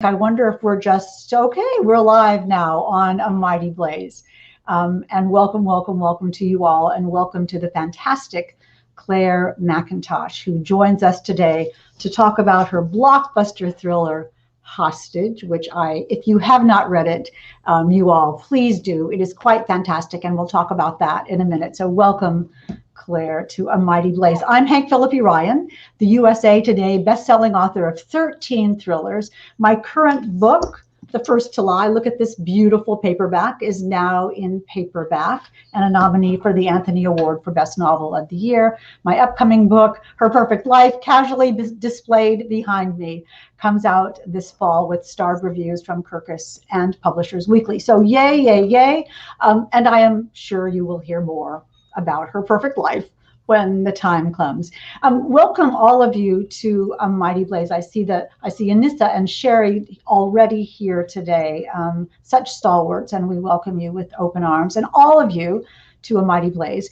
I wonder if we're just okay. We're live now on A Mighty Blaze. And welcome to you all, and welcome to the fantastic Clare Mackintosh, who joins us today to talk about her blockbuster thriller, Hostage, which if you have not read it, you all please do. It is quite fantastic, and we'll talk about that in a minute. So welcome, Clare, to A Mighty Blaze. I'm Hank Phillippi Ryan, the USA Today best-selling author of 13 thrillers. My current book, The First to Lie, look at this beautiful paperback, is now in paperback and a nominee for the Anthony Award for Best Novel of the Year. My upcoming book, Her Perfect Life, casually displayed behind me, comes out this fall with starred reviews from Kirkus and Publishers Weekly. So yay, yay, yay. And I am sure you will hear more about Her Perfect Life when the time comes. Welcome all of you to A Mighty Blaze. I see Anissa and Sheri already here today, such stalwarts, and we welcome you with open arms, and all of you to A Mighty Blaze.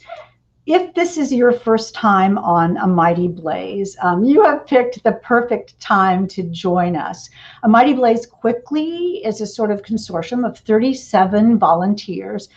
If this is your first time on A Mighty Blaze, you have picked the perfect time to join us. A Mighty Blaze quickly is a sort of consortium of 37 volunteers,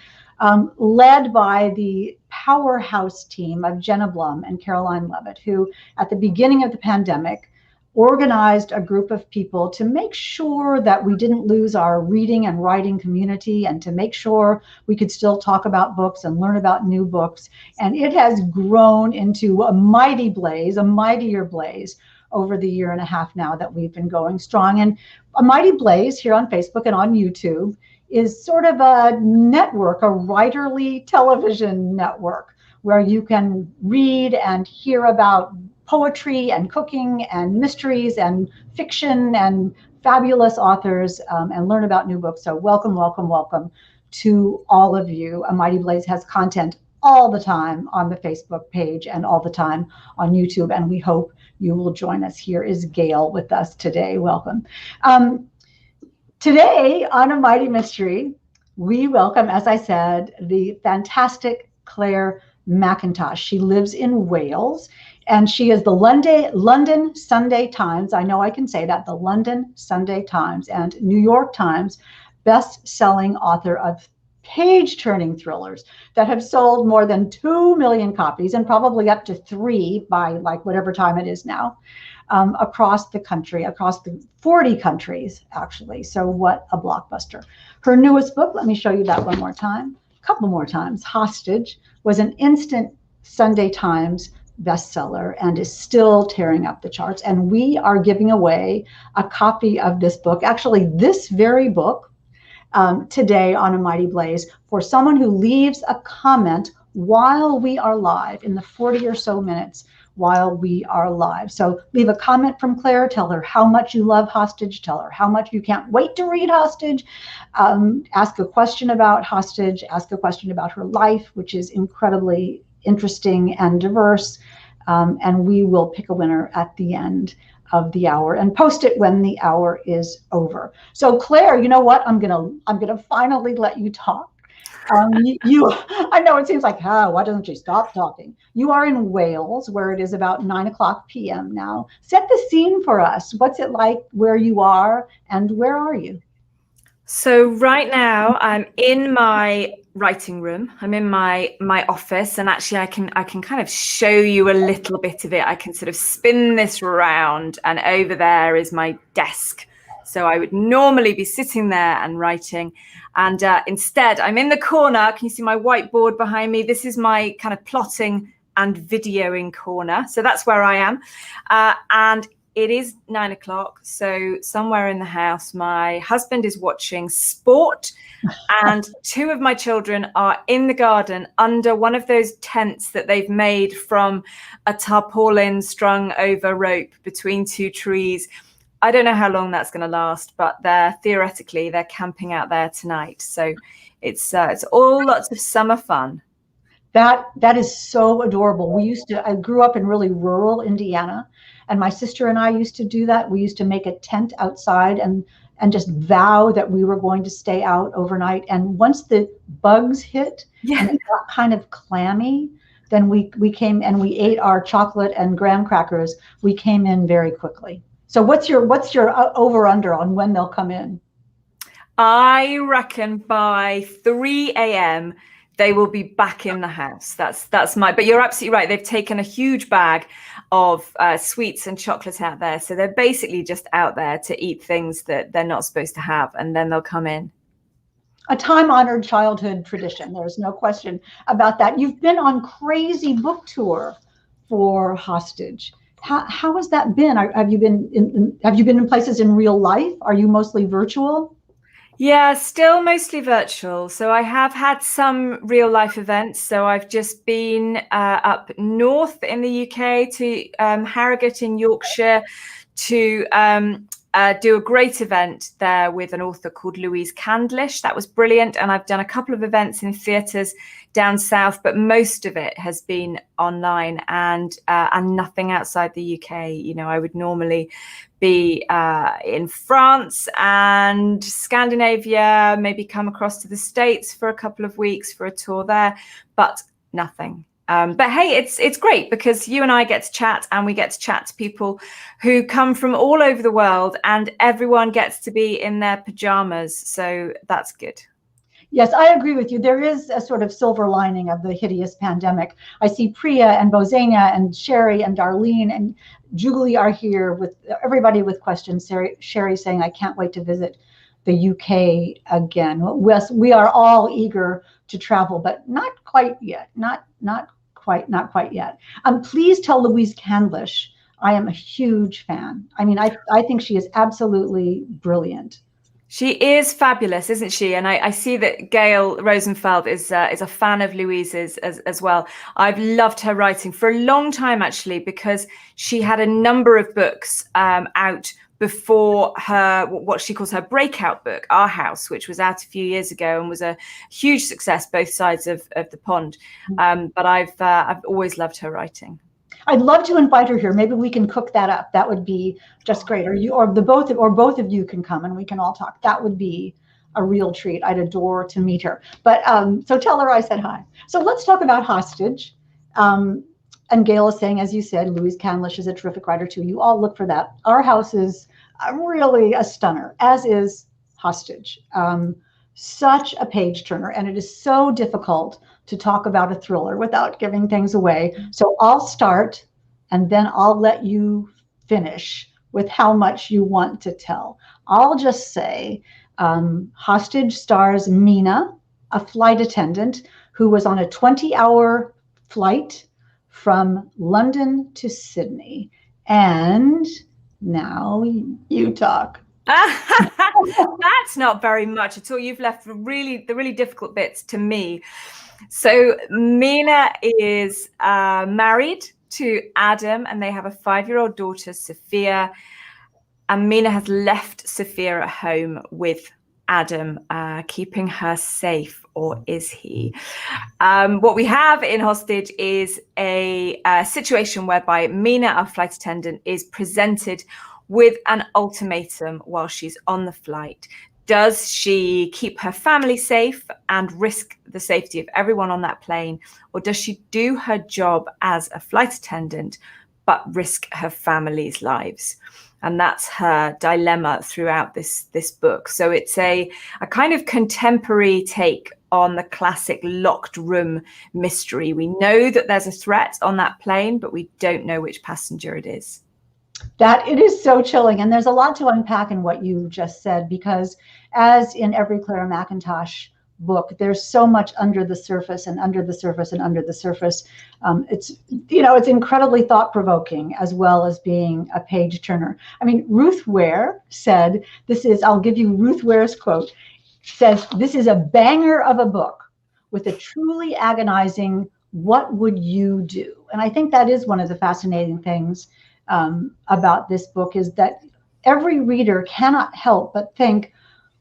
led by the powerhouse team of Jenna Blum and Caroline Levitt, who at the beginning of the pandemic organized a group of people to make sure that we didn't lose our reading and writing community, and to make sure we could still talk about books and learn about new books. And it has grown into a mighty blaze, a mightier blaze, over the year and a half now that we've been going strong. And A Mighty Blaze here on Facebook and on YouTube is sort of a network, a writerly television network, where you can read and hear about poetry and cooking and mysteries and fiction and fabulous authors, and learn about new books. So welcome to all of you. A Mighty Blaze has content all the time on the Facebook page and all the time on YouTube, and we hope you will join us. Here is Gayle with us today. Welcome. Today on A Mighty Mystery, we welcome, as I said, the fantastic Clare Mackintosh. She lives in Wales, and she is the London Sunday Times, I know I can say that, the London Sunday Times and New York Times best-selling author of page-turning thrillers that have sold more than 2 million copies, and probably up to 3 by like whatever time it is now. Across the country, across the 40 countries, actually. So what a blockbuster. Her newest book, let me show you that one more time, a couple more times, Hostage, was an instant Sunday Times bestseller and is still tearing up the charts. And we are giving away a copy of this book, actually this very book, today on A Mighty Blaze, for someone who leaves a comment while we are live, in the 40 or so minutes while we are live. So leave a comment from Clare, tell her how much you love Hostage, tell her how much you can't wait to read Hostage, ask a question about Hostage, ask a question about her life, which is incredibly interesting and diverse, and we will pick a winner at the end of the hour and post it when the hour is over. So Clare, you know what? I'm gonna finally let you talk. I know it seems like, why doesn't she stop talking? You are in Wales, where it is about 9:00 p.m. now. Set the scene for us. What's it like where you are, and where are you? So right now I'm in my writing room. I'm in my office, and actually I can kind of show you a little bit of it. I can sort of spin this around, and over there is my desk. So I would normally be sitting there and writing, and instead I'm in the corner. Can you see my whiteboard behind me? This is my kind of plotting and videoing corner. So that's where I am. And it is 9:00. So somewhere in the house, my husband is watching sport, and 2 of my children are in the garden under one of those tents that they've made from a tarpaulin strung over rope between 2 trees. I don't know how long that's going to last, but they're camping out there tonight. So it's all lots of summer fun. That is so adorable. I grew up in really rural Indiana, and my sister and I used to do that. We used to make a tent outside and just vow that we were going to stay out overnight. And once the bugs hit, and it got kind of clammy, then we came and we ate our chocolate and graham crackers. We came in very quickly. So what's your over under on when they'll come in? I reckon by 3 a.m. they will be back in the house. That's my, but you're absolutely right. They've taken a huge bag of sweets and chocolate out there. So they're basically just out there to eat things that they're not supposed to have, and then they'll come in. A time-honored childhood tradition. There's no question about that. You've been on crazy book tour for Hostage. How has that been? Have you been in places in real life? Are you mostly virtual? Yeah, still mostly virtual. So I have had some real life events. So I've just been up north in the UK to Harrogate in Yorkshire to do a great event there with an author called Louise Candlish. That was brilliant. And I've done a couple of events in theatres down south, but most of it has been online and nothing outside the UK. You know, I would normally be in France and Scandinavia, maybe come across to the States for a couple of weeks for a tour there, but nothing. But hey, it's great because you and I get to chat, and we get to chat to people who come from all over the world, and everyone gets to be in their pajamas. So that's good. Yes, I agree with you. There is a sort of silver lining of the hideous pandemic. I see Priya and Bozania and Sheri and Darlene and Julie are here with everybody with questions. Sheri saying, I can't wait to visit the UK again. Yes, we are all eager to travel, but not quite yet. Not quite yet. Please tell Louise Candlish I am a huge fan. I mean, I think she is absolutely brilliant. She is fabulous, isn't she? And I see that Gayle Rosenfeld is a fan of Louise's as well. I've loved her writing for a long time, actually, because she had a number of books out before her, what she calls her breakout book, Our House, which was out a few years ago and was a huge success both sides of the pond. But I've always loved her writing. I'd love to invite her here. Maybe we can cook that up. That would be just great. Or both of you can come and we can all talk. That would be a real treat. I'd adore to meet her. But so tell her I said hi. So let's talk about Hostage. And Gayle is saying, as you said, Louise Candlish is a terrific writer too. You all look for that. Our House is really a stunner, as is Hostage. Such a page turner, and it is so difficult to talk about a thriller without giving things away. So I'll start, and then I'll let you finish with how much you want to tell. I'll just say Hostage stars Mina, a flight attendant who was on a 20-hour flight from London to Sydney. And now you talk. That's not very much at all. You've left the really difficult bits to me. So Mina is married to Adam, and they have a 5-year-old daughter, Sophia. And Mina has left Sophia at home with Adam, keeping her safe, or is he? What we have in Hostage is a situation whereby Mina, our flight attendant, is presented with an ultimatum while she's on the flight. Does she keep her family safe and risk the safety of everyone on that plane, or does she do her job as a flight attendant but risk her family's lives? And that's her dilemma throughout this book. So it's a kind of contemporary take on the classic locked room mystery. We know that there's a threat on that plane, but we don't know which passenger it is. That it is so chilling. And there's a lot to unpack in what you just said, because as in every Clare Mackintosh book, there's so much under the surface and under the surface and under the surface. It's incredibly thought-provoking as well as being a page turner. I mean, Ruth Ware said, I'll give you Ruth Ware's quote, says, "This is a banger of a book with a truly agonizing, what would you do?" And I think that is one of the fascinating things about this book, is that every reader cannot help but think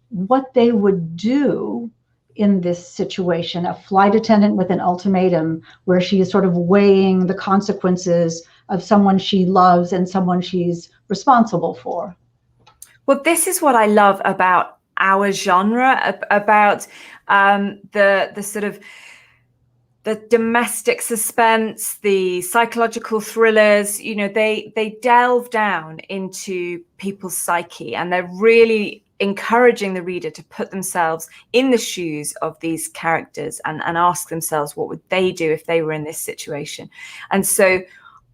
what they would do in this situation. A flight attendant with an ultimatum where she is sort of weighing the consequences of someone she loves and someone she's responsible for. Well, this is what I love about our genre, about the the domestic suspense, the psychological thrillers, you know, they delve down into people's psyche, and they're really encouraging the reader to put themselves in the shoes of these characters and ask themselves, what would they do if they were in this situation? And so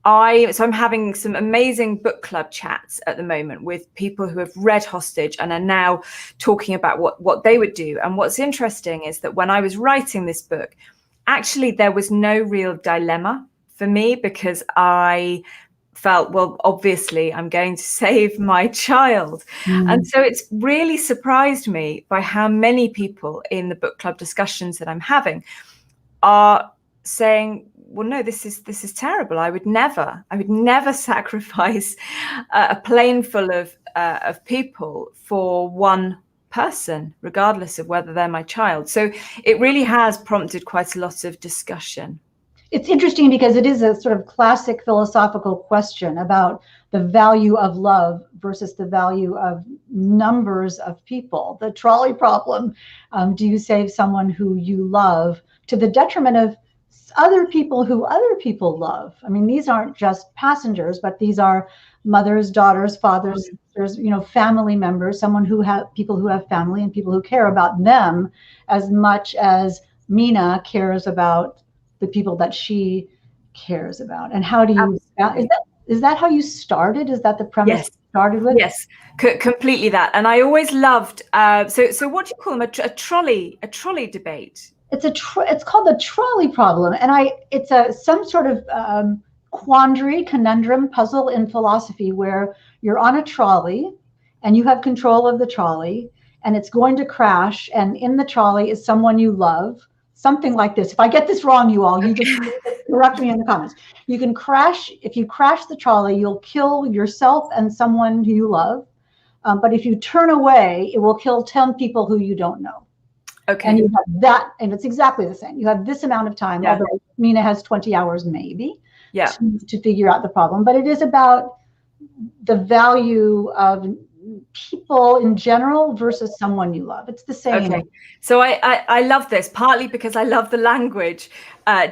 I'm having some amazing book club chats at the moment with people who have read Hostage and are now talking about what they would do. And what's interesting is that when I was writing this book, actually there was no real dilemma for me, because I felt, well, obviously I'm going to save my child. And so it's really surprised me by how many people in the book club discussions that I'm having are saying, well, no, this is terrible. I would never sacrifice a plane full of people for one person, regardless of whether they're my child. So it really has prompted quite a lot of discussion. It's interesting because it is a sort of classic philosophical question about the value of love versus the value of numbers of people. The trolley problem. Do you save someone who you love to the detriment of other people who other people love? I mean, these aren't just passengers, but these are mothers, daughters, fathers, sisters, you know, family members, people who have family and people who care about them as much as Mina cares about the people that she cares about. And how do you, is that how you started? Is that the premise you started with? Yes, completely that. And I always loved, so what do you call them? A trolley debate. It's called the trolley problem. And it's some sort of quandary, conundrum, puzzle in philosophy where you're on a trolley and you have control of the trolley and it's going to crash. And in the trolley is someone you love. Something like this. If I get this wrong, you all, you just correct me in the comments. You can crash. If you crash the trolley, you'll kill yourself and someone who you love. But if you turn away, it will kill 10 people who you don't know. Okay. And you have that, and it's exactly the same. You have this amount of time, although Mina has 20 hours maybe to figure out the problem. But it is about the value of people in general versus someone you love. It's the same. Okay. So I love this, partly because I love the language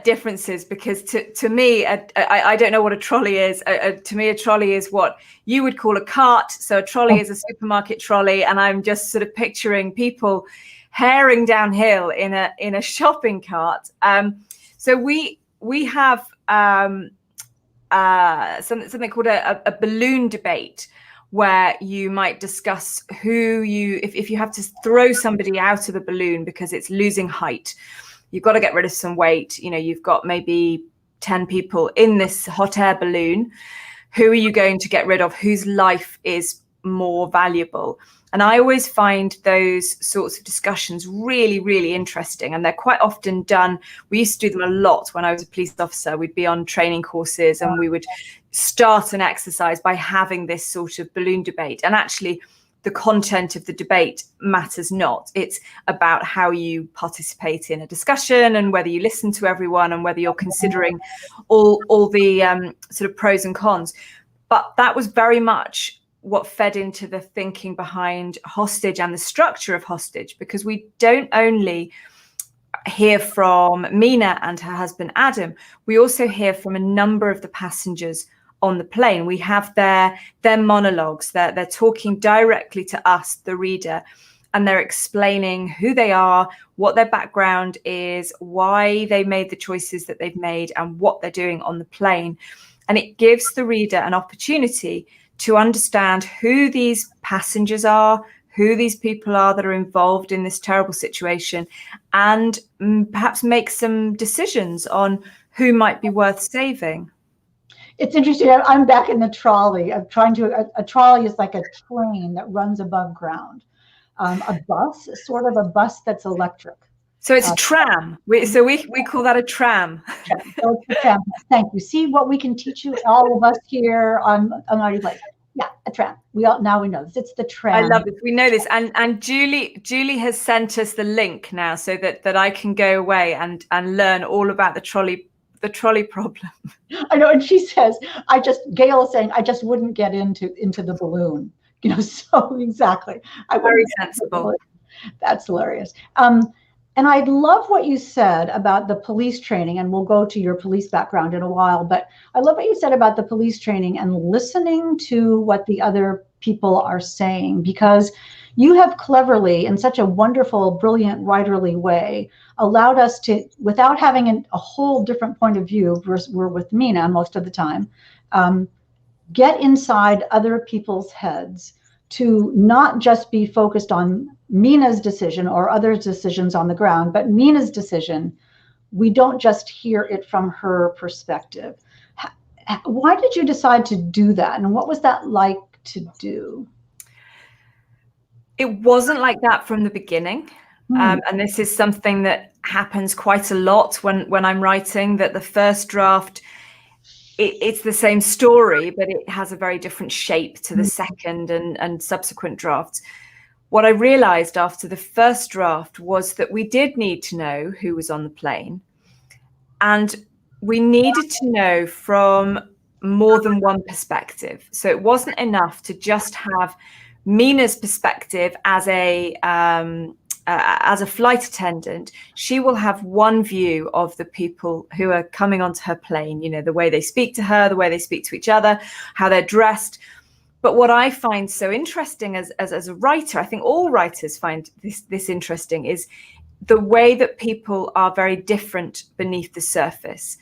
differences, because to me, I don't know what a trolley is. To me, a trolley is what you would call a cart. So a trolley is a supermarket trolley. And I'm just sort of picturing people herring downhill in a shopping cart. So we have something called a balloon debate, where you might discuss if you have to throw somebody out of a balloon because it's losing height, you've got to get rid of some weight. You know, you've got maybe 10 people in this hot air balloon. Who are you going to get rid of? Whose life is more valuable? And I always find those sorts of discussions really, really interesting. And they're quite often done. We used to do them a lot when I was a police officer. We'd be on training courses and we would start an exercise by having this sort of balloon debate. And actually, the content of the debate matters not. It's about how you participate in a discussion and whether you listen to everyone and whether you're considering all the sort of pros and cons. But that was very much what fed into the thinking behind Hostage and the structure of Hostage, because we don't only hear from Mina and her husband Adam, we also hear from a number of the passengers on the plane. We have their monologues. They're talking directly to us, the reader, and they're explaining who they are, what their background is, why they made the choices that they've made, and what they're doing on the plane. And it gives the reader an opportunity to understand who these passengers are, who these people are that are involved in this terrible situation, and perhaps make some decisions on who might be worth saving. It's interesting. I'm back in the trolley. I'm trying to, a trolley is like a train that runs above ground. A bus, sort of a bus that's electric. So it's a tram. We call that a tram. So it's a tram. Thank you. See what we can teach you, all of us here on Mighty Blade. Yeah, a tram. Now we know this. It's the tram. I love it. We know this. And Julie has sent us the link now so that I can go away and learn all about the trolley problem. I know. And she says, Gayle is saying, I just wouldn't get into the balloon. You know, so exactly. Very sensible. That's hilarious. And I love what you said about the police training, and we'll go to your police background in a while, but I love what you said about the police training and listening to what the other people are saying, because you have cleverly, in such a wonderful, brilliant, writerly way, allowed us to, without having a whole different point of view, we're with Mina most of the time, get inside other people's heads, to not just be focused on Mina's decision or others' decisions on the ground, but Mina's decision. We don't just hear it from her perspective. Why did you decide to do that? And what was that like to do? It wasn't like that from the beginning. And this is something that happens quite a lot when I'm writing, that the first draft, it's the same story, but it has a very different shape to the second and subsequent drafts. What I realized after the first draft was that we did need to know who was on the plane. And we needed to know from more than one perspective. So it wasn't enough to just have Mina's perspective as a flight attendant. She will have one view of the people who are coming onto her plane, you know, the way they speak to her, the way they speak to each other, how they're dressed. But what I find so interesting as a writer, I think all writers find this interesting, is the way that people are very different beneath the surface.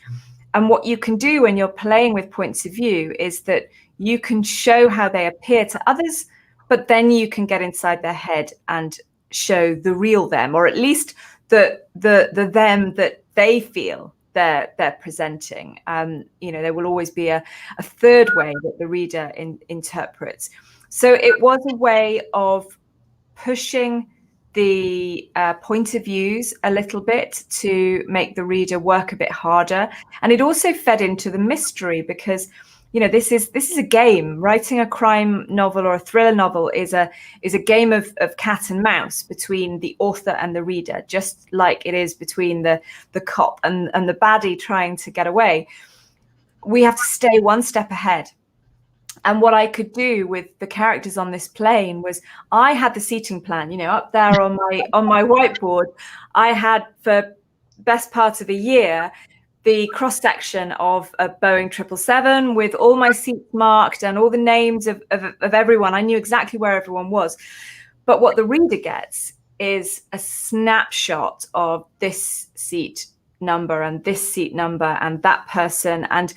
And what you can do when you're playing with points of view is that you can show how they appear to others, but then you can get inside their head and show the real them, or at least the them that they feel they're presenting. You know, there will always be a third way that the reader interprets. So it was a way of pushing the point of views a little bit to make the reader work a bit harder. And it also fed into the mystery, because, you know, this is a game. Writing a crime novel or a thriller novel is a game of cat and mouse between the author and the reader, just like it is between the cop and the baddie trying to get away. We have to stay one step ahead. And what I could do with the characters on this plane was, I had the seating plan, you know, up there on my whiteboard. I had, for best part of a year, the cross section of a Boeing 777 with all my seats marked and all the names of everyone. I knew exactly where everyone was. But what the reader gets is a snapshot of this seat number and this seat number and that person, and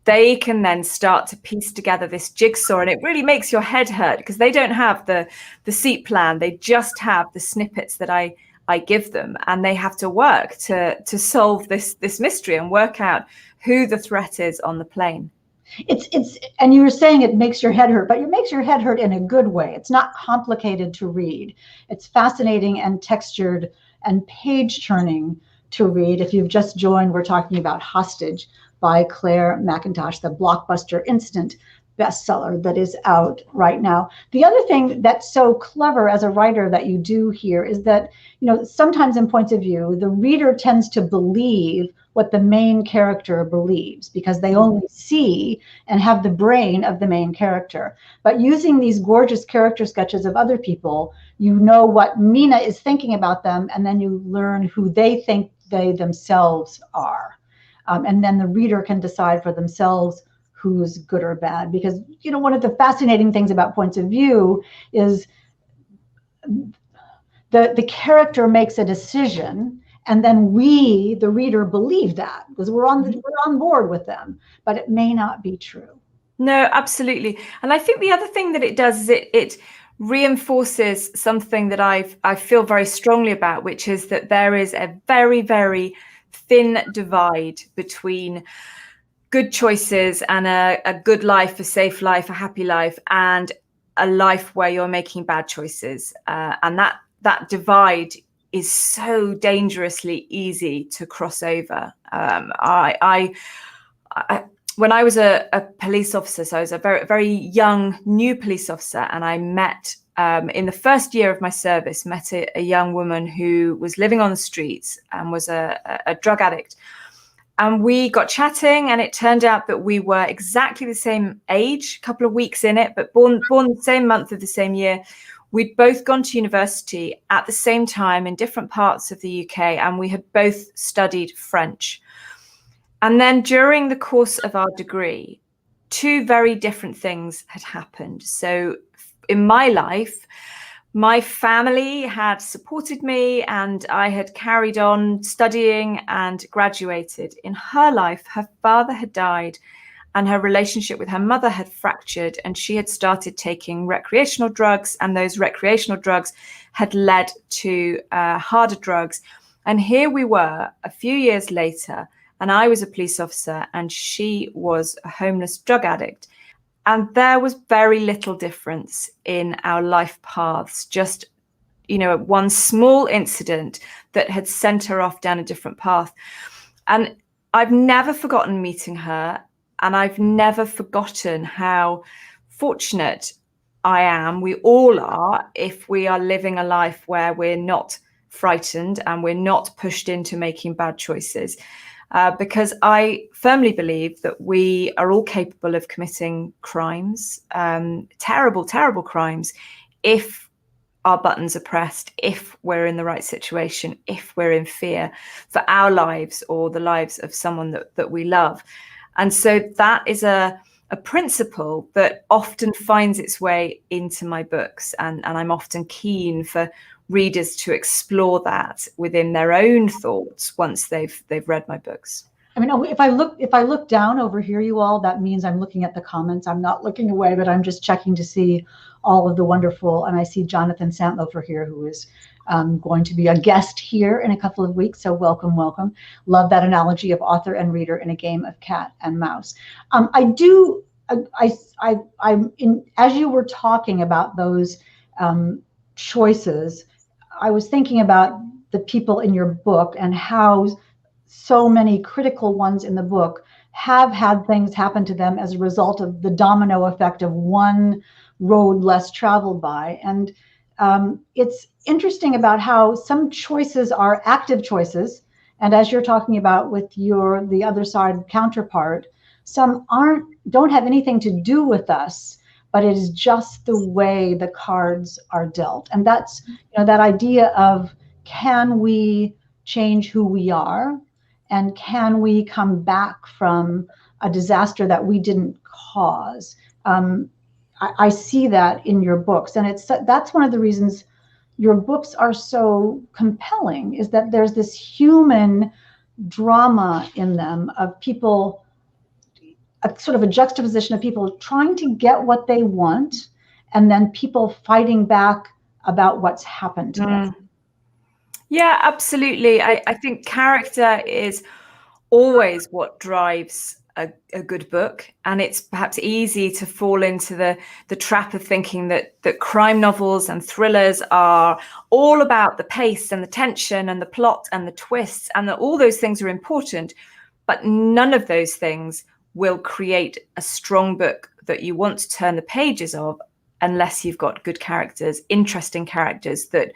they can then start to piece together this jigsaw. And it really makes your head hurt, because they don't have the seat plan. They just have the snippets that I give them, and they have to work to solve this mystery and work out who the threat is on the plane. It's and you were saying it makes your head hurt, but it makes your head hurt in a good way. It's not complicated to read. It's fascinating and textured and page turning to read. If you've just joined, we're talking about Hostage by Clare Mackintosh, the blockbuster instant bestseller that is out right now. The other thing that's so clever as a writer that you do here is that, you know, sometimes in points of view, the reader tends to believe what the main character believes, because they only see and have the brain of the main character. But using these gorgeous character sketches of other people, you know what Mina is thinking about them, and then you learn who they think they themselves are. And then the reader can decide for themselves who's good or bad. Because, you know, one of the fascinating things about points of view is the character makes a decision, and then we, the reader, believe that, because we're on board with them, but it may not be true. No, absolutely. And I think the other thing that it does is it reinforces something that I feel very strongly about, which is that there is a very, very thin divide between good choices and a good life, a safe life, a happy life, and a life where you're making bad choices. And that divide is so dangerously easy to cross over. When I was a police officer, so I was a very, very young, new police officer, and I met, in the first year of my service, met a young woman who was living on the streets and was a drug addict. And we got chatting, and it turned out that we were exactly the same age, a couple of weeks in it, but born the same month of the same year. We'd both gone to university at the same time in different parts of the UK, and we had both studied French. And then during the course of our degree, two very different things had happened. So in my life, my family had supported me and I had carried on studying and graduated. In her life, her father had died and her relationship with her mother had fractured, and she had started taking recreational drugs, and those recreational drugs had led to harder drugs. And here we were a few years later, and I was a police officer and she was a homeless drug addict. And there was very little difference in our life paths, just, one small incident that had sent her off down a different path. And I've never forgotten meeting her, and I've never forgotten how fortunate I am, we all are, if we are living a life where we're not frightened and we're not pushed into making bad choices. Because I firmly believe that we are all capable of committing crimes, terrible, terrible crimes, if our buttons are pressed, if we're in the right situation, if we're in fear for our lives or the lives of someone that we love. And so that is a principle that often finds its way into my books. And I'm often keen for readers to explore that within their own thoughts once they've read my books. I mean, if I look down over here, you all, that means I'm looking at the comments. I'm not looking away, but I'm just checking to see all of the wonderful. And I see Jonathan Santlofer here, who is going to be a guest here in a couple of weeks. So welcome, welcome. Love that analogy of author and reader in a game of cat and mouse. As you were talking about those choices, I was thinking about the people in your book and how so many critical ones in the book have had things happen to them as a result of the domino effect of one road less traveled by. And it's interesting about how some choices are active choices. And as you're talking about with the other side counterpart, some don't have anything to do with us, but it is just the way the cards are dealt. And that's, that idea of, can we change who we are? And can we come back from a disaster that we didn't cause? I see that in your books. And that's one of the reasons your books are so compelling, is that there's this human drama in them of people, a sort of a juxtaposition of people trying to get what they want, and then people fighting back about what's happened to them. Yeah, absolutely. I think character is always what drives a good book, and it's perhaps easy to fall into the trap of thinking that crime novels and thrillers are all about the pace and the tension and the plot and the twists, and that all those things are important, but none of those things will create a strong book that you want to turn the pages of unless you've got good characters, interesting characters that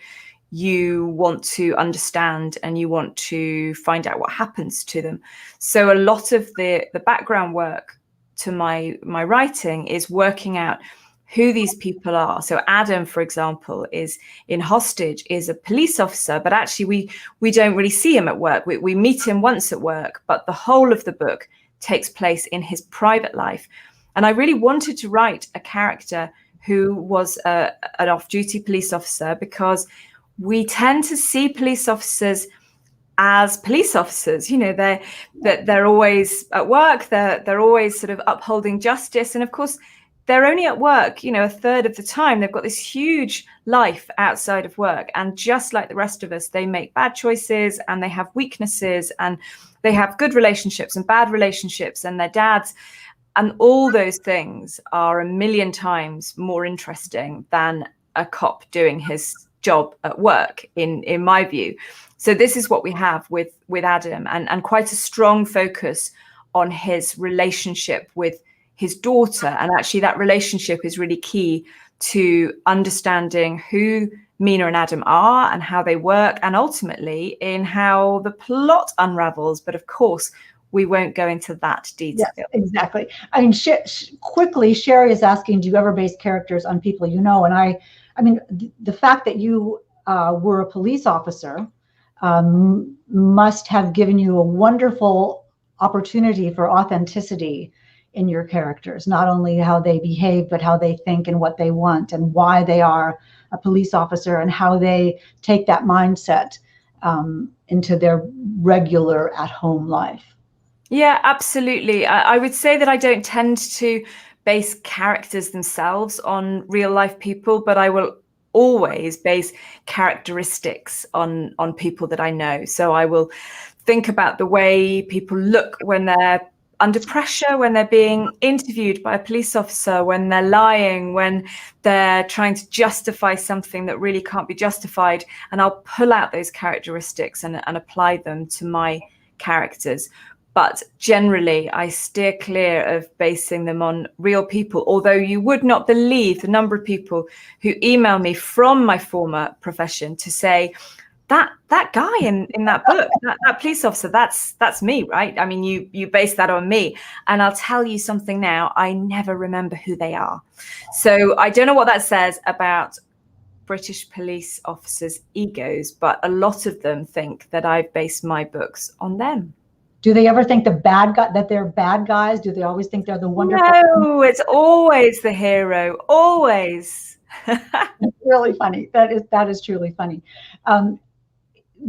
you want to understand and you want to find out what happens to them. So a lot of the background work to my writing is working out who these people are. So Adam, for example, is in Hostage, is a police officer, but actually we don't really see him at work. We meet him once at work, but the whole of the book takes place in his private life. And I really wanted to write a character who was an off-duty police officer, because we tend to see police officers as police officers. They're always at work, they're always sort of upholding justice, and of course they're only at work a third of the time. They've got this huge life outside of work, and just like the rest of us, they make bad choices and they have weaknesses, and they have good relationships and bad relationships, and their dads, and all those things are a million times more interesting than a cop doing his job at work, in my view. So this is what we have with Adam, and quite a strong focus on his relationship with his daughter. And actually that relationship is really key to understanding who Mina and Adam are and how they work, and ultimately in how the plot unravels. But of course, we won't go into that detail. Yes, exactly. I mean, quickly, Sheri is asking, do you ever base characters on people you know? And I mean, the fact that you were a police officer must have given you a wonderful opportunity for authenticity in your characters, not only how they behave, but how they think and what they want and why they are a police officer and how they take that mindset into their regular at-home life. Yeah, absolutely. I would say that I don't tend to base characters themselves on real life people, but I will always base characteristics on people that I know. So I will think about the way people look when they're under pressure, when they're being interviewed by a police officer, when they're lying, when they're trying to justify something that really can't be justified. And I'll pull out those characteristics and apply them to my characters. But generally, I steer clear of basing them on real people, although you would not believe the number of people who email me from my former profession to say, that guy in that book, that police officer, that's me, right? I mean, you base that on me. And I'll tell you something now, I never remember who they are. So I don't know what that says about British police officers' egos, but a lot of them think that I've based my books on them. Do they ever think that they're bad guys? Do they always think they're the wonderful? No, it's always the hero, always. It's really funny. That is truly funny.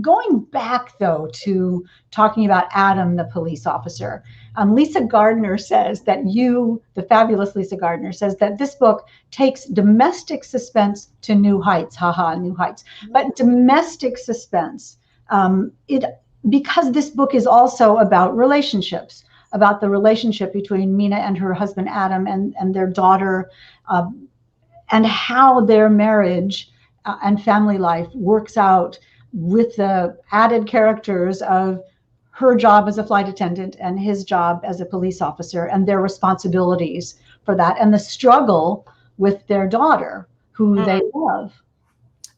Going back though to talking about Adam, the police officer, Lisa Gardner says that the fabulous Lisa Gardner says that this book takes domestic suspense to new heights. Haha, new heights. But domestic suspense, because this book is also about relationships, about the relationship between Mina and her husband, Adam, and their daughter, and how their marriage and family life works out with the added characters of her job as a flight attendant and his job as a police officer and their responsibilities for that and the struggle with their daughter, who they love.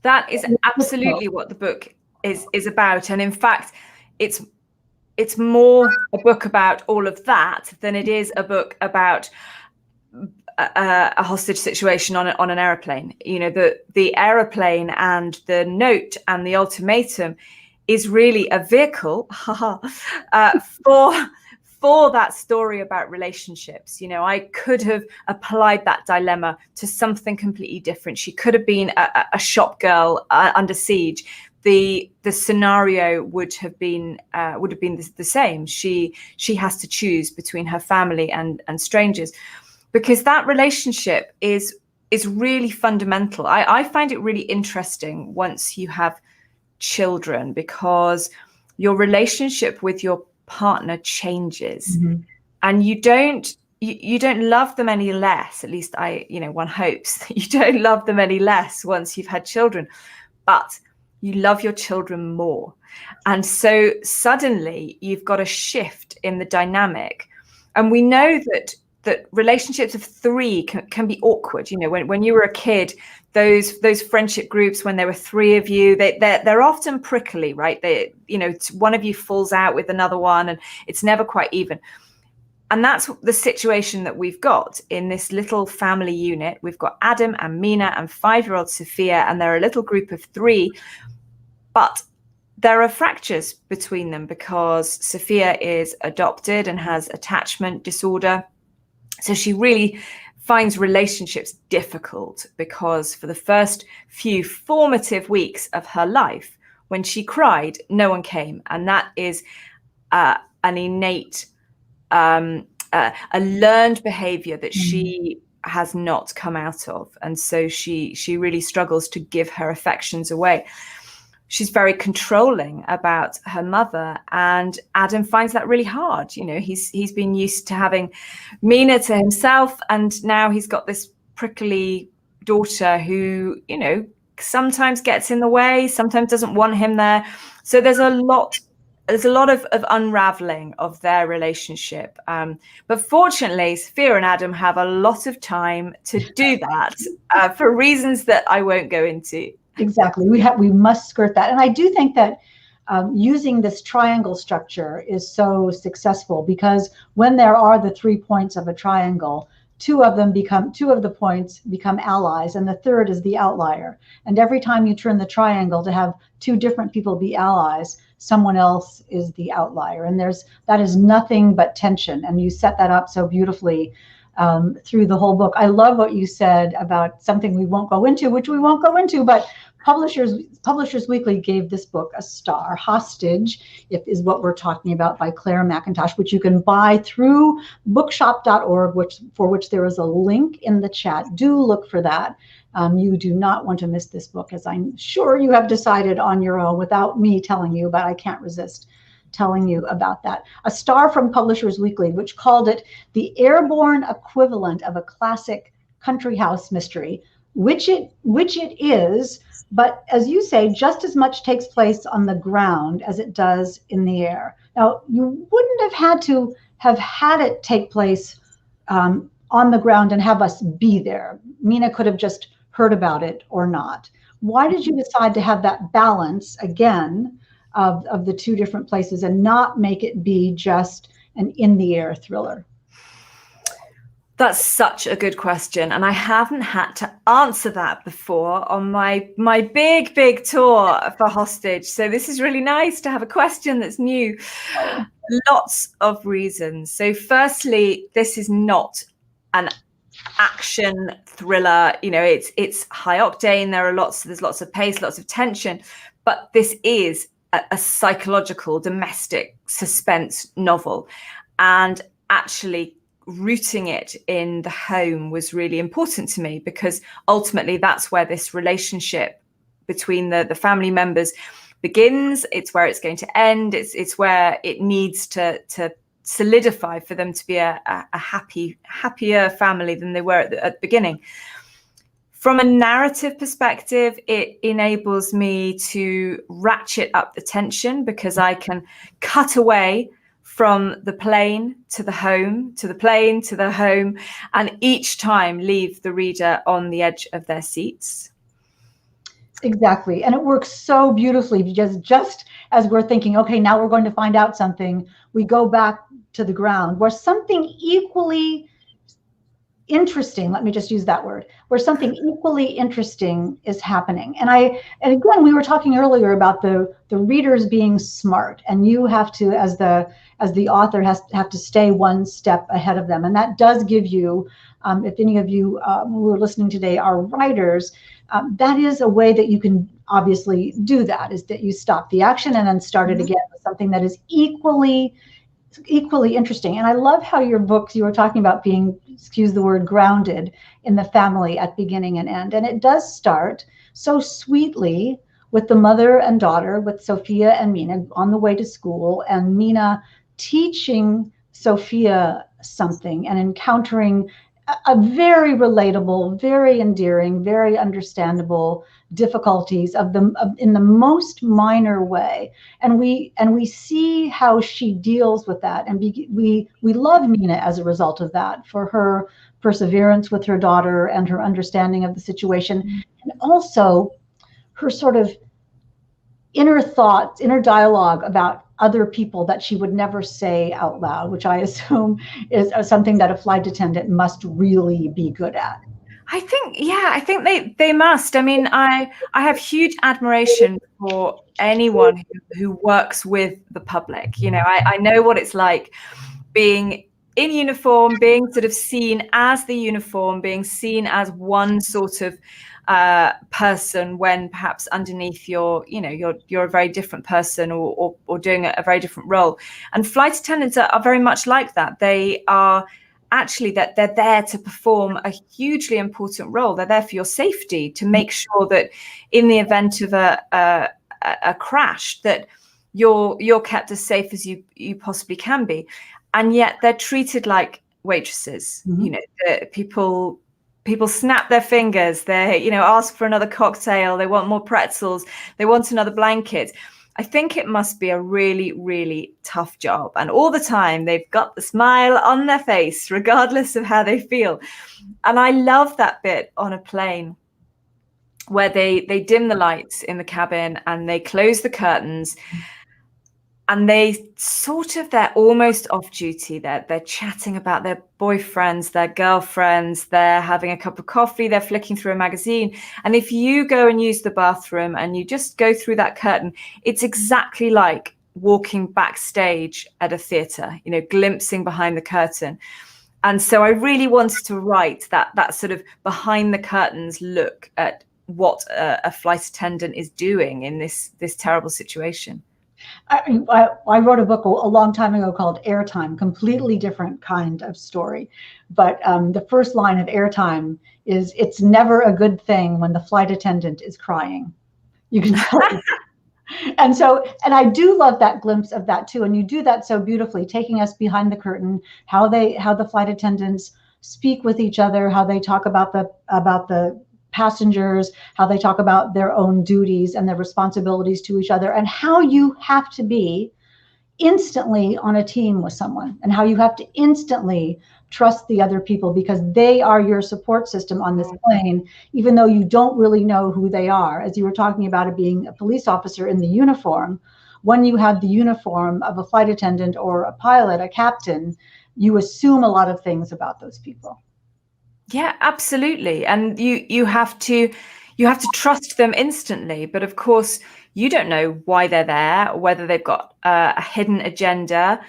That is absolutely what the book is about. And in fact, it's more a book about all of that than it is a book about a hostage situation on an aeroplane. You know, the aeroplane and the note and the ultimatum is really a vehicle for that story about relationships. You know, I could have applied that dilemma to something completely different. She could have been a shop girl under siege. The scenario would have been the same. She has to choose between her family and strangers, because that relationship is really fundamental. I find it really interesting once you have children, because your relationship with your partner changes, and you don't love them any less. At least one hopes that you don't love them any less once you've had children, but you love your children more. And so suddenly you've got a shift in the dynamic. And we know that relationships of three can be awkward. You know, when you were a kid, those friendship groups, when there were three of you, they're often prickly, right? One of you falls out with another one and it's never quite even. And that's the situation that we've got in this little family unit. We've got Adam and Mina and 5-year-old Sophia, and they're a little group of three. But there are fractures between them because Sophia is adopted and has attachment disorder. So she really finds relationships difficult, because for the first few formative weeks of her life, when she cried, no one came. And that is an innate, a learned behavior that she has not come out of. And so she really struggles to give her affections away. She's very controlling about her mother, and Adam finds that really hard. You know, he's been used to having Mina to himself, and now he's got this prickly daughter who, you know, sometimes gets in the way, sometimes doesn't want him there. So there's a lot of unraveling of their relationship. But fortunately, Sophia and Adam have a lot of time to do that for reasons that I won't go into. Exactly. We must skirt that. And I do think that using this triangle structure is so successful, because when there are the 3 points of a triangle, two of the points become allies, and the third is the outlier. And every time you turn the triangle to have two different people be allies, someone else is the outlier. And that is nothing but tension. And you set that up so beautifully through the whole book. I love what you said about something we won't go into, which we won't go into, but Publishers Weekly gave this book a star. Hostage is what we're talking about, by Clare Mackintosh, which you can buy through bookshop.org, for which there is a link in the chat. Do look for that. You do not want to miss this book, as I'm sure you have decided on your own without me telling you, but I can't resist telling you about that. A star from Publishers Weekly, which called it the airborne equivalent of a classic country house mystery, which it is. But as you say, just as much takes place on the ground as it does in the air. Now, you wouldn't have had it take place on the ground and have us be there. Mina could have just heard about it or not. Why did you decide to have that balance, again, of the two different places and not make it be just an in-the-air thriller? That's such a good question, and I haven't had to answer that before on my big tour for Hostage. So this is really nice to have a question that's new. Lots of reasons. So firstly, this is not an action thriller. You know, it's high octane. There's lots of pace, lots of tension, but this is a psychological domestic suspense novel, and actually rooting it in the home was really important to me, because ultimately that's where this relationship between the family members begins. It's where it's going to end. It's where it needs to solidify for them to be a happier family than they were at the beginning. From a narrative perspective, it enables me to ratchet up the tension, because I can cut away from the plane to the home, to the plane to the home, and each time leave the reader on the edge of their seats. Exactly. And it works so beautifully, because just as we're thinking, okay, now we're going to find out something, we go back to the ground where something equally interesting, let me just use that word, where something equally interesting is happening. And again, we were talking earlier about the readers being smart, and you have to, as the author, have to stay one step ahead of them. And that does give you, if any of you who are listening today are writers, that is a way that you can obviously do that, is that you stop the action and then start it again with something that is equally interesting. And I love how your books, you were talking about being, excuse the word, grounded in the family at beginning and end. And it does start so sweetly with the mother and daughter, with Sophia and Mina on the way to school, and Mina teaching Sophia something and encountering a very relatable, very endearing, very understandable difficulties in the most minor way, and we see how she deals with that, and we love Mina as a result of that, for her perseverance with her daughter and her understanding of the situation, and also her sort of inner thoughts, inner dialogue about other people that she would never say out loud, which I assume is something that a flight attendant must really be good at. I think they must. I mean, I have huge admiration for anyone who works with the public. You know, I know what it's like being in uniform, being sort of seen as the uniform, being seen as one sort of person, when perhaps underneath you're a very different person, or doing a very different role. And flight attendants are very much like that. They are actually that they're there to perform a hugely important role. They're there for your safety, to make sure that in the event of a crash, that you're kept as safe as you possibly can be. And yet they're treated like waitresses. You know, people snap their fingers. They, ask for another cocktail. They want more pretzels. They want another blanket. I think it must be a really, really tough job. And all the time they've got the smile on their face, regardless of how they feel. And I love that bit on a plane where they dim the lights in the cabin and they close the curtains. they they're almost off duty. They're chatting about their boyfriends, their girlfriends, they're having a cup of coffee, they're flicking through a magazine. And if you go and use the bathroom and you just go through that curtain, it's exactly like walking backstage at a theatre, you know, glimpsing behind the curtain. And so I really wanted to write that sort of behind the curtains look at what a flight attendant is doing in this terrible situation. I wrote a book a long time ago called Airtime, completely different kind of story. But the first line of Airtime is, "It's never a good thing when the flight attendant is crying." You can tell. And I do love that glimpse of that too. And you do that so beautifully, taking us behind the curtain, how the flight attendants speak with each other, how they talk about the passengers, how they talk about their own duties and their responsibilities to each other, and how you have to be instantly on a team with someone, and how you have to instantly trust the other people because they are your support system on this plane, even though you don't really know who they are. As you were talking about it being a police officer in the uniform, when you have the uniform of a flight attendant or a pilot, a captain, you assume a lot of things about those people. Yeah, absolutely. And you have to trust them instantly. But of course, you don't know why they're there or whether they've got a hidden agenda.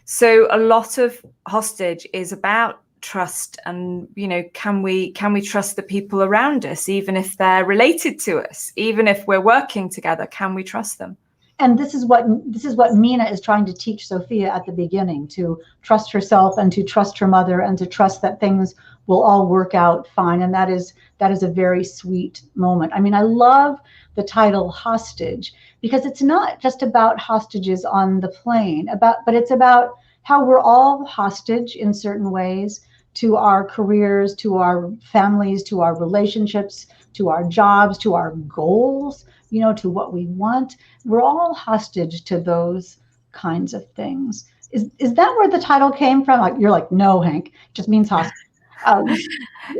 So a lot of Hostage is about trust, and you know, can we trust the people around us, even if they're related to us, even if we're working together? Can we trust them? And this is what Mina is trying to teach Sophia at the beginning, to trust herself and to trust her mother and to trust that things will all work out fine. And that is a very sweet moment. I mean, I love the title Hostage because it's not just about hostages on the plane, but it's about how we're all hostage in certain ways to our careers, to our families, to our relationships, to our jobs, to our goals, you know, to what we want. We're all hostage to those kinds of things. Is that where the title came from? Like, you're like, no, Hank, it just means hostage.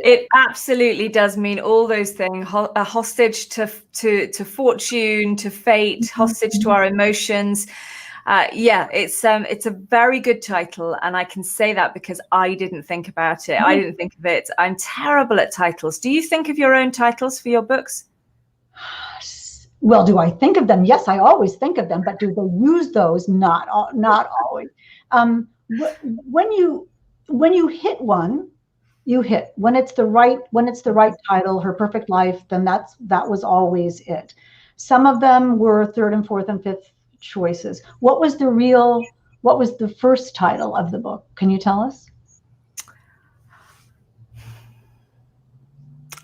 It absolutely does mean all those things. A hostage to fortune, to fate, hostage to our emotions. Yeah, it's a very good title, and I can say that because I didn't think about it. I didn't think of it. I'm terrible at titles. Do you think of your own titles for your books? Well, do I think of them? Yes, I always think of them, but do they use those? Not always. When you hit one, you hit. When it's the right title, Her Perfect Life, then that was always it. Some of them were third and fourth and fifth choices. What was the first title of the book? Can you tell us?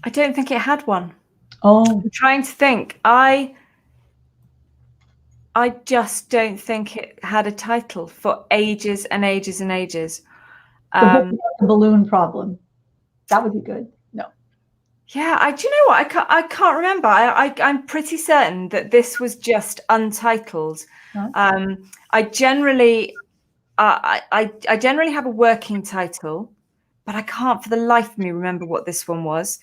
I don't think it had one. Oh, I'm trying to think. I just don't think it had a title for ages and ages and ages. The balloon problem. That would be good. No. Yeah, do you know what? I can't remember. I'm pretty certain that this was just untitled. Huh? I generally have a working title, but I can't for the life of me remember what this one was.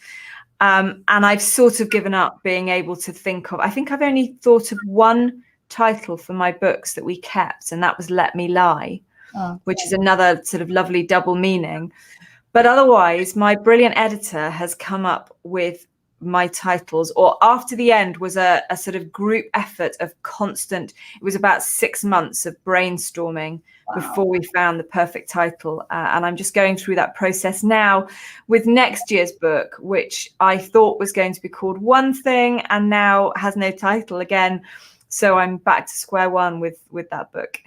And I've sort of given up being able to think of. I think I've only thought of one title for my books that we kept, and that was Let Me Lie, which is another sort of lovely double meaning. But otherwise, my brilliant editor has come up with my titles, or After the End was a sort of group effort of constant. It was about 6 months of brainstorming before we found the perfect title. And I'm just going through that process now with next year's book, which I thought was going to be called one thing and now has no title again. So I'm back to square one with that book.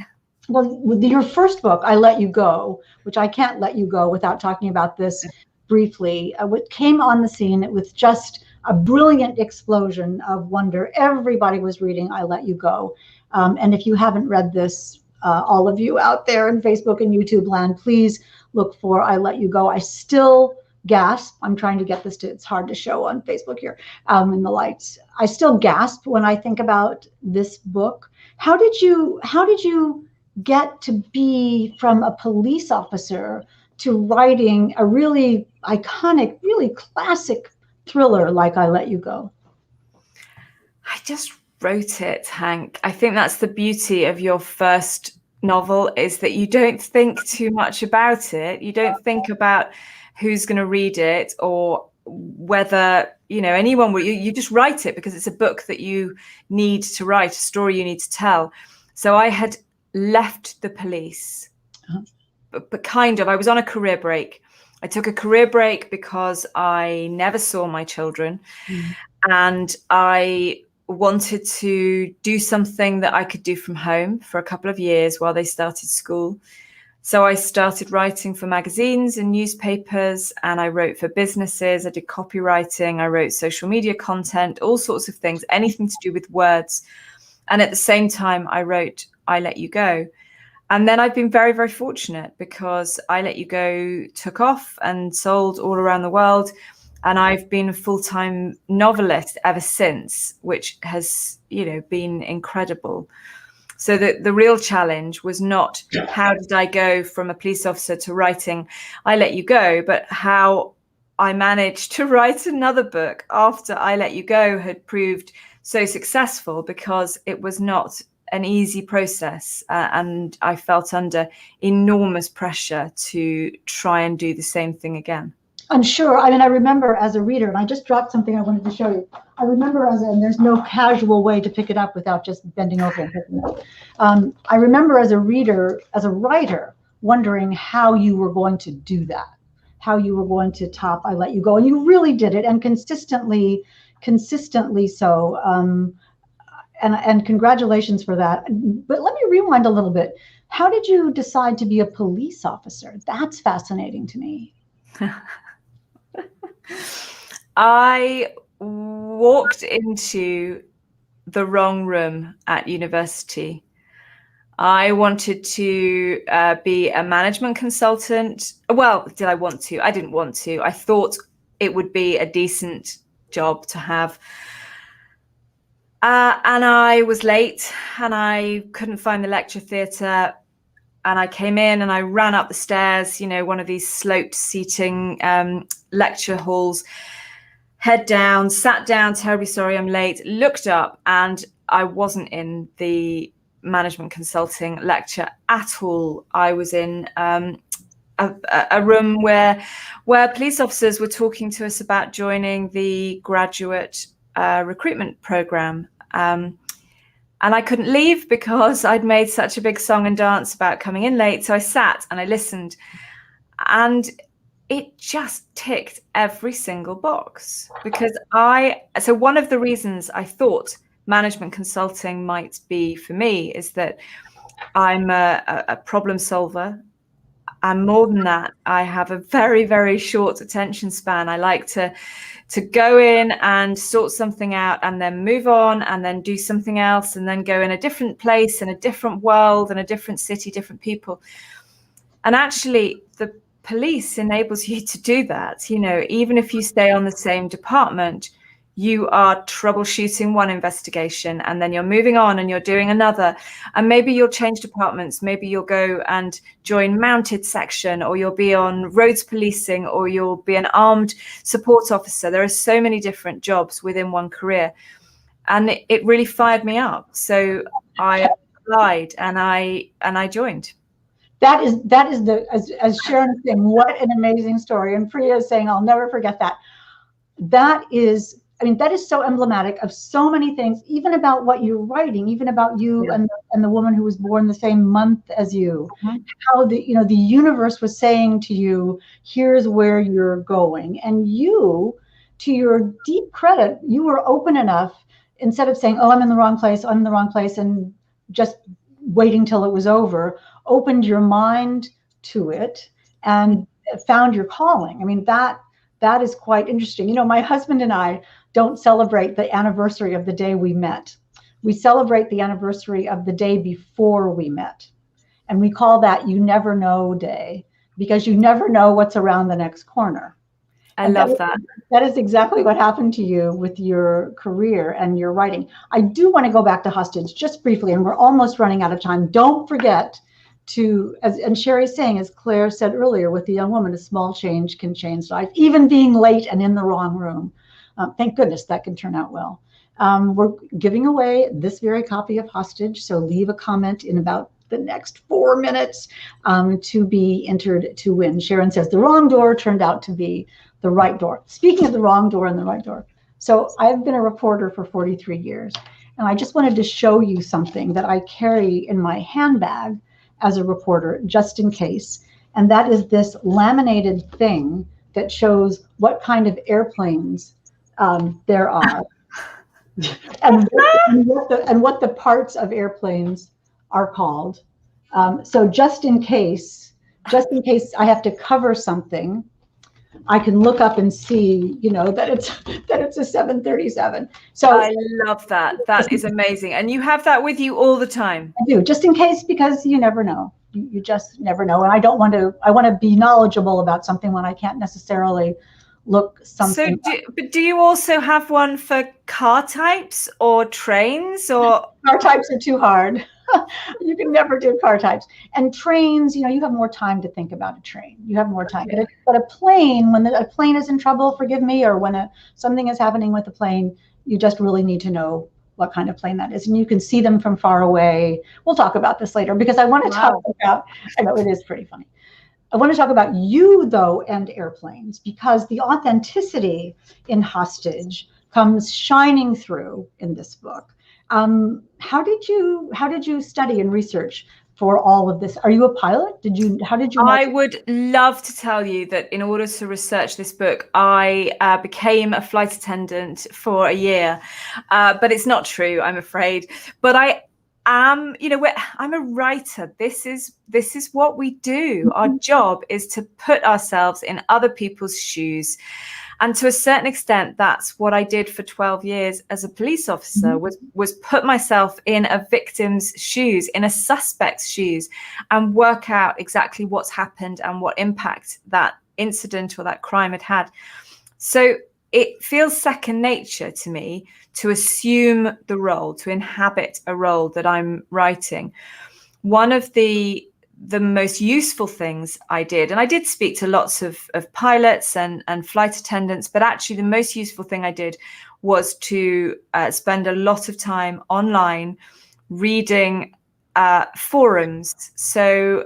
Well, with your first book, I Let You Go, which I can't let you go without talking about this briefly, what came on the scene with just a brilliant explosion of wonder. Everybody was reading I Let You Go. And if you haven't read this, all of you out there in Facebook and YouTube land, please look for I Let You Go. I still gasp. I'm trying to get this it's hard to show on Facebook here in the lights. I still gasp when I think about this book. How did you get to be from a police officer to writing a really iconic, really classic thriller like I Let You Go? I just wrote it, Hank. I think that's the beauty of your first novel, is that you don't think too much about it. You don't think about who's going to read it or whether, you know, anyone will. You just write it because it's a book that you need to write, a story you need to tell. So I had left the police, but kind of. I was on a career break. I took a career break because I never saw my children, and I wanted to do something that I could do from home for a couple of years while they started school. So I started writing for magazines and newspapers, and I wrote for businesses. I did copywriting. I wrote social media content, all sorts of things, anything to do with words. And at the same time, I wrote I Let You Go. And then I've been very, very fortunate because I Let You Go took off and sold all around the world. And I've been a full-time novelist ever since, which has, you know, been incredible. So the real challenge was not how did I go from a police officer to writing I Let You Go, but how I managed to write another book after I Let You Go had proved so successful, because it was not an easy process. And I felt under enormous pressure to try and do the same thing again. I'm sure. I mean, I remember as a reader, and I just dropped something I wanted to show you. I remember and there's no casual way to pick it up without just bending over and picking it up. I remember as a reader, as a writer, wondering how you were going to do that, how you were going to top I Let You Go. And you really did it, and consistently so. And congratulations for that. But let me rewind a little bit. How did you decide to be a police officer? That's fascinating to me. I walked into the wrong room at university. I wanted to be a management consultant. Well, did I want to? I didn't want to. I thought it would be a decent job to have. And I was late and I couldn't find the lecture theatre. And I came in and I ran up the stairs, you know, one of these sloped seating lecture halls, head down, sat down, terribly sorry I'm late, looked up, and I wasn't in the management consulting lecture at all. I was in a room where police officers were talking to us about joining the graduate recruitment program. And I couldn't leave because I'd made such a big song and dance about coming in late. So I sat and I listened, and it just ticked every single box. Because so one of the reasons I thought management consulting might be for me is that I'm a problem solver. And more than that, I have a very, very short attention span. I like to go in and sort something out and then move on and then do something else and then go in a different place, in a different world, in a different city, different people. And actually, the police enables you to do that. You know, even if you stay on the same department, you are troubleshooting one investigation and then you're moving on and you're doing another. And maybe you'll change departments. Maybe you'll go and join mounted section, or you'll be on roads policing, or you'll be an armed support officer. There are so many different jobs within one career. And it really fired me up. So I applied and I joined. That is as Sharon is saying, what an amazing story. And Priya is saying, I'll never forget that. That is so emblematic of so many things, even about what you're writing, even about you and the woman who was born the same month as you. Mm-hmm. How the universe was saying to you, here's where you're going. And you, to your deep credit, you were open enough, instead of saying, oh, I'm in the wrong place, and just waiting till it was over, opened your mind to it and found your calling. I mean, that is quite interesting. You know, my husband and I don't celebrate the anniversary of the day we met. We celebrate the anniversary of the day before we met. And we call that You Never Know Day, because you never know what's around the next corner. I love that. That is exactly what happened to you with your career and your writing. I do want to go back to Hostage just briefly, and we're almost running out of time. Don't forget to, and Sheri's saying, as Claire said earlier, with the young woman, a small change can change life, even being late and in the wrong room. Thank goodness that can turn out well. We're giving away this very copy of Hostage, so leave a comment in about the next 4 minutes to be entered to win. Sharon says the wrong door turned out to be the right door. Speaking of the wrong door and the right door, so I've been a reporter for 43 years, and I just wanted to show you something that I carry in my handbag as a reporter, just in case. And that is this laminated thing that shows what kind of airplanes there are, and what the parts of airplanes are called. So just in case I have to cover something, I can look up and see, that it's a 737. So I love that. That is amazing. And you have that with you all the time? I do, just in case, because you never know. You just never know. And I want to be knowledgeable about something when I can't necessarily look something. But do you also have one for car types or trains? Or car types are too hard. You can never do car types. And trains, you have more time to think about a train. You have more time. Okay. But a plane, when a plane is in trouble, forgive me, or when something is happening with the plane, you just really need to know what kind of plane that is. And you can see them from far away. We'll talk about this later, because I want to talk about, I know it is pretty funny. I want to talk about you, though, and airplanes, because the authenticity in Hostage comes shining through in this book. How did you study and research for all of this? Are you a pilot? How did you? I would love to tell you that in order to research this book, I became a flight attendant for a year, but it's not true, I'm afraid. But I am, I'm a writer. This is what we do. Our job is to put ourselves in other people's shoes. And to a certain extent, that's what I did for 12 years as a police officer, was put myself in a victim's shoes, in a suspect's shoes, and work out exactly what's happened and what impact that incident or that crime had had. So it feels second nature to me to assume the role, to inhabit a role that I'm writing. One of the most useful things I did, and I did speak to lots of pilots and flight attendants, but actually the most useful thing I did was to spend a lot of time online reading forums. So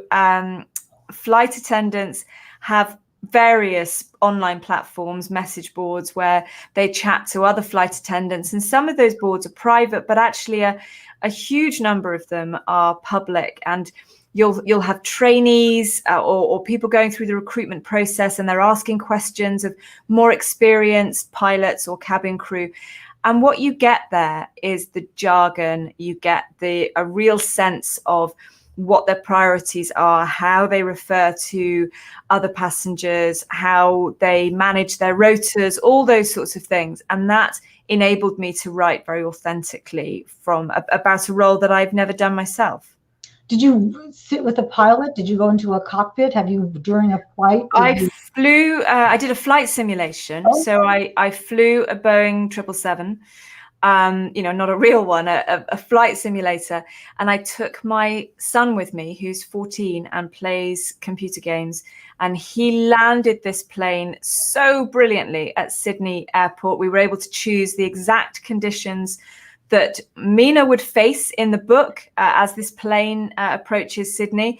flight attendants have various online platforms, message boards, where they chat to other flight attendants, and some of those boards are private, but actually a huge number of them are public. And you'll have trainees or people going through the recruitment process, and they're asking questions of more experienced pilots or cabin crew. And what you get there is the jargon. You get a real sense of what their priorities are, how they refer to other passengers, how they manage their rotas, all those sorts of things. And that enabled me to write very authentically about a role that I've never done myself. Did you sit with a pilot? Did you go into a cockpit? Have you, during a flight? Flew, I did a flight simulation. Oh. So I flew a Boeing 777, not a real one, a flight simulator. And I took my son with me, who's 14 and plays computer games. And he landed this plane so brilliantly at Sydney Airport. We were able to choose the exact conditions that Mina would face in the book as this plane approaches Sydney.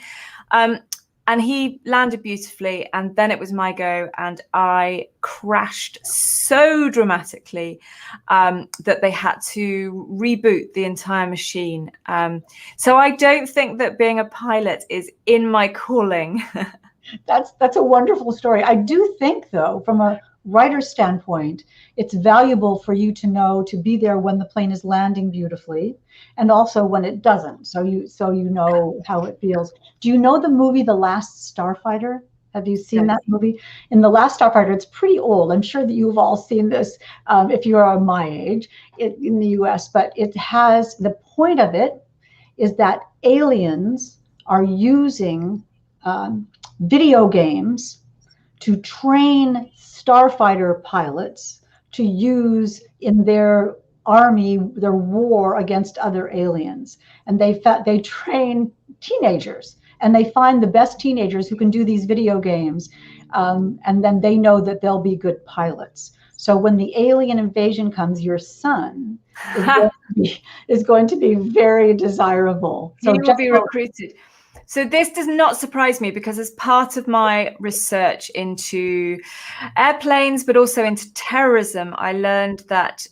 And he landed beautifully, and then it was my go, and I crashed so dramatically that they had to reboot the entire machine. So I don't think that being a pilot is in my calling. That's a wonderful story. I do think, though, from a writer's standpoint, it's valuable for you to know, to be there when the plane is landing beautifully, and also when it doesn't, so you know how it feels. Do you know the movie The Last Starfighter? Have you seen that movie? In The Last Starfighter, it's pretty old. I'm sure that you've all seen this if you are my age in the US, but it has, the point of it is that aliens are using video games to train starfighter pilots to use in their army, their war against other aliens. And they train teenagers, and they find the best teenagers who can do these video games, and then they know that they'll be good pilots. So when the alien invasion comes, your son is going to be very desirable. So he will be recruited. So this does not surprise me, because as part of my research into airplanes, but also into terrorism, I learned that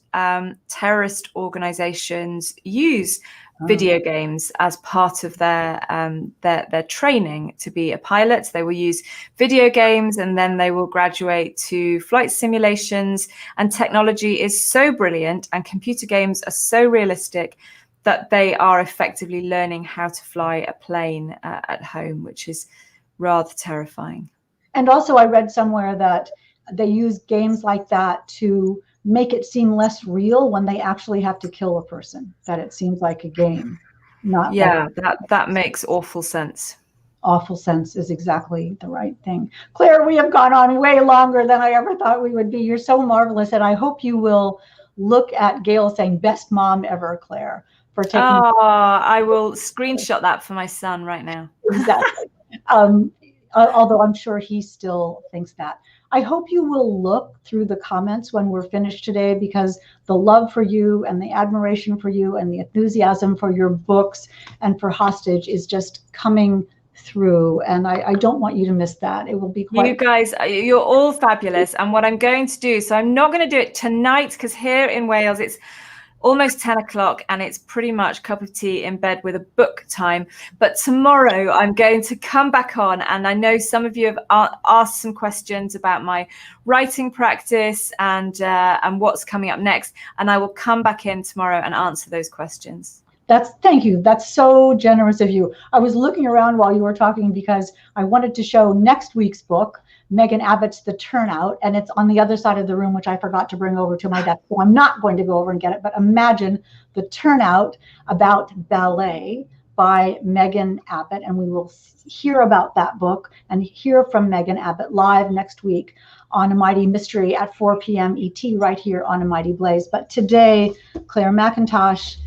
terrorist organizations use video games as part of their training to be a pilot. They will use video games, and then they will graduate to flight simulations. And technology is so brilliant, and computer games are so realistic, that they are effectively learning how to fly a plane at home, which is rather terrifying. And also, I read somewhere that they use games like that to make it seem less real when they actually have to kill a person, that it seems like a game. That makes awful sense. Awful sense is exactly the right thing. Claire, we have gone on way longer than I ever thought we would be. You're so marvelous, and I hope you will look at Gayle saying best mom ever, Claire. I will screenshot that for my son right now. Exactly. Although I'm sure he still thinks that. I hope you will look through the comments when we're finished today, because the love for you and the admiration for you and the enthusiasm for your books and for Hostage is just coming through, and I don't want you to miss that. It will be quite... You guys, you're all fabulous. And what I'm going to do, so I'm not going to do it tonight, because here in Wales it's almost 10 o'clock and it's pretty much cup of tea in bed with a book time. But tomorrow I'm going to come back on, and I know some of you have asked some questions about my writing practice and what's coming up next, and I will come back in tomorrow and answer those questions. Thank you. That's so generous of you. I was looking around while you were talking because I wanted to show next week's book, Megan Abbott's The Turnout, and it's on the other side of the room, which I forgot to bring over to my desk. So I'm not going to go over and get it, but imagine The Turnout, about ballet by Megan Abbott. And we will hear about that book and hear from Megan Abbott live next week on A Mighty Mystery at 4 p.m. ET right here on A Mighty Blaze. But today, Clare Mackintosh,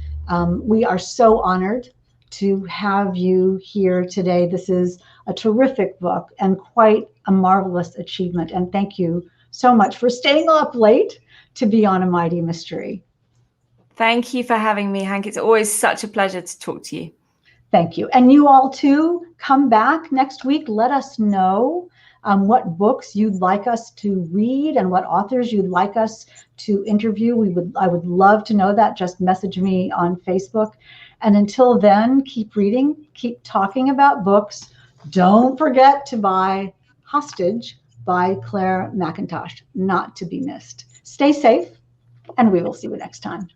we are so honored to have you here today. This is a terrific book and quite a marvelous achievement. And thank you so much for staying up late to be on A Mighty Mystery. Thank you for having me, Hank. It's always such a pleasure to talk to you. Thank you. And you all too, come back next week. Let us know what books you'd like us to read and what authors you'd like us to interview. I would love to know that. Just message me on Facebook. And until then, keep reading, keep talking about books. Don't forget to buy Hostage by Clare Mackintosh, not to be missed. Stay safe, and we will see you next time.